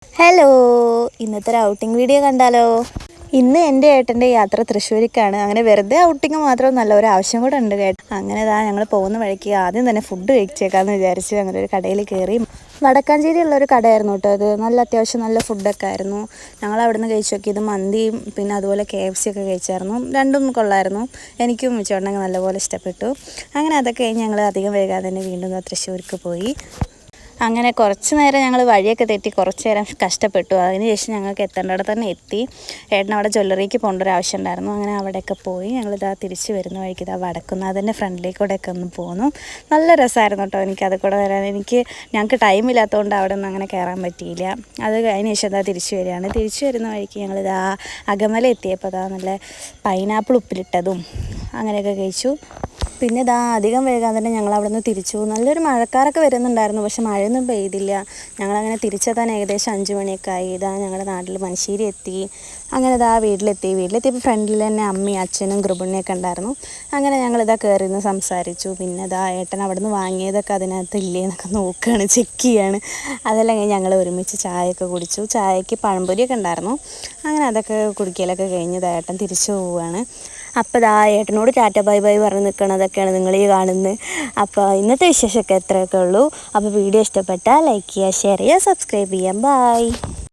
Hello, ഇന്നത്തെ ഒരു outing video കണ്ടാലോ? ഇന്ന് എൻ്റെ ഏട്ടൻ്റെ യാത്ര തൃശ്ശൂരിക്കാണ്. അങ്ങനെ വെറുതെ ഔട്ടിങ് മാത്രമൊന്നുമല്ല, ഒരു ആവശ്യം കൂടെ ഉണ്ട് കേട്ടോ. അങ്ങനെ ഞങ്ങൾ പോകുന്ന വഴിക്ക് ആദ്യം തന്നെ ഫുഡ് കഴിച്ചേക്കാമെന്ന് വിചാരിച്ചു. അങ്ങനെ ഒരു കടയിൽ കയറി. വടക്കാഞ്ചേരി ഉള്ളൊരു കടയായിരുന്നു കേട്ടോ അത്. അത്യാവശ്യം നല്ല ഫുഡൊക്കെ ആയിരുന്നു. ഞങ്ങൾ അവിടെ നിന്ന് കഴിച്ചു നോക്കിയത് മന്തിയും പിന്നെ അതുപോലെ KFC ഒക്കെ കഴിച്ചായിരുന്നു. രണ്ടും കൊള്ളായിരുന്നു. എനിക്കും ചേട്ടനൊക്കെ നല്ലപോലെ ഇഷ്ടപ്പെട്ടു. അങ്ങനെ അതൊക്കെ കഴിഞ്ഞ് ഞങ്ങൾ അധികം വൈകാതെ തന്നെ വീണ്ടും തൃശ്ശൂർക്ക് പോയി. അങ്ങനെ കുറച്ച് നേരം ഞങ്ങൾ വഴിയൊക്കെ തെറ്റി കുറച്ച് നേരം കഷ്ടപ്പെട്ടു. അതിനുശേഷം ഞങ്ങൾക്ക് എത്തേണ്ടവിടെ തന്നെ എത്തി. ഏട്ടൻ അവിടെ ജ്വല്ലറിക്ക് പോകേണ്ട ഒരു ആവശ്യം ഉണ്ടായിരുന്നു. അങ്ങനെ അവിടെയൊക്കെ പോയി ഞങ്ങളിതാ തിരിച്ച് വരുന്ന വഴിക്ക് വടക്കുന്നാഥൻ്റെ ഫ്രണ്ടിലേക്കൂടെയൊക്കെ ഒന്ന് പോന്നു. നല്ല രസമായിരുന്നു കേട്ടോ എനിക്കത് കൂടെ വരാൻ. ഞങ്ങൾക്ക് ടൈമില്ലാത്തതുകൊണ്ട് അവിടെ ഒന്നും അങ്ങനെ കയറാൻ പറ്റിയില്ല. അതിന് ശേഷം തിരിച്ച് വരികയാണ്. തിരിച്ച് വരുന്ന വഴിക്ക് ഞങ്ങളിതാ അകമല എത്തിയപ്പോൾ നല്ല പൈനാപ്പിൾ ഉപ്പിലിട്ടതും അങ്ങനെയൊക്കെ കഴിച്ചു. പിന്നെ അധികം വൈകാതെ തന്നെ ഞങ്ങൾ അവിടെ നിന്ന് തിരിച്ചു. നല്ലൊരു മഴക്കാരൊക്കെ വരുന്നുണ്ടായിരുന്നു, പക്ഷെ മഴയൊന്നും പെയ്തില്ല. ഞങ്ങളങ്ങനെ തിരിച്ചെത്താൻ ഏകദേശം 5 മണിയൊക്കെ ആയി. ഞങ്ങളുടെ നാട്ടിൽ മനുഷ്യരി എത്തി. അങ്ങനെ വീട്ടിലെത്തിയപ്പോൾ ഫ്രണ്ടിൽ തന്നെ അമ്മയും അച്ഛനും കൃപുണ്ണിയൊക്കെ ഉണ്ടായിരുന്നു. അങ്ങനെ ഞങ്ങളിതാ കയറി നിന്ന് സംസാരിച്ചു. പിന്നെ ഏട്ടൻ അവിടെ നിന്ന് വാങ്ങിയതൊക്കെ അതിനകത്ത് ഇല്ലേ എന്നൊക്കെ നോക്കുകയാണ്, ചെക്ക് ചെയ്യാണ്. അതെല്ലാം കഴിഞ്ഞ് ഞങ്ങൾ ഒരുമിച്ച് ചായയൊക്കെ കുടിച്ചു. ചായക്ക് പഴംപൊരിയൊക്കെ ഉണ്ടായിരുന്നു. അങ്ങനെ അതൊക്കെ കുടിക്കലൊക്കെ കഴിഞ്ഞ് ഏട്ടൻ തിരിച്ചു പോവുകയാണ്. അപ്പോൾ ഏട്ടനോട് ടാറ്റ ബൈ ബൈ പറഞ്ഞ് നിൽക്കണതൊക്കെയാണ് നിങ്ങൾ ഈ കാണുന്നത്. അപ്പോൾ ഇന്നത്തെ വിശേഷമൊക്കെ എത്രയൊക്കെ ഉള്ളൂ. അപ്പോൾ വീഡിയോ ഇഷ്ടപ്പെട്ടാൽ ലൈക്ക് ചെയ്യുക, ഷെയർ ചെയ്യുക, സബ്സ്ക്രൈബ് ചെയ്യാം. ബൈ.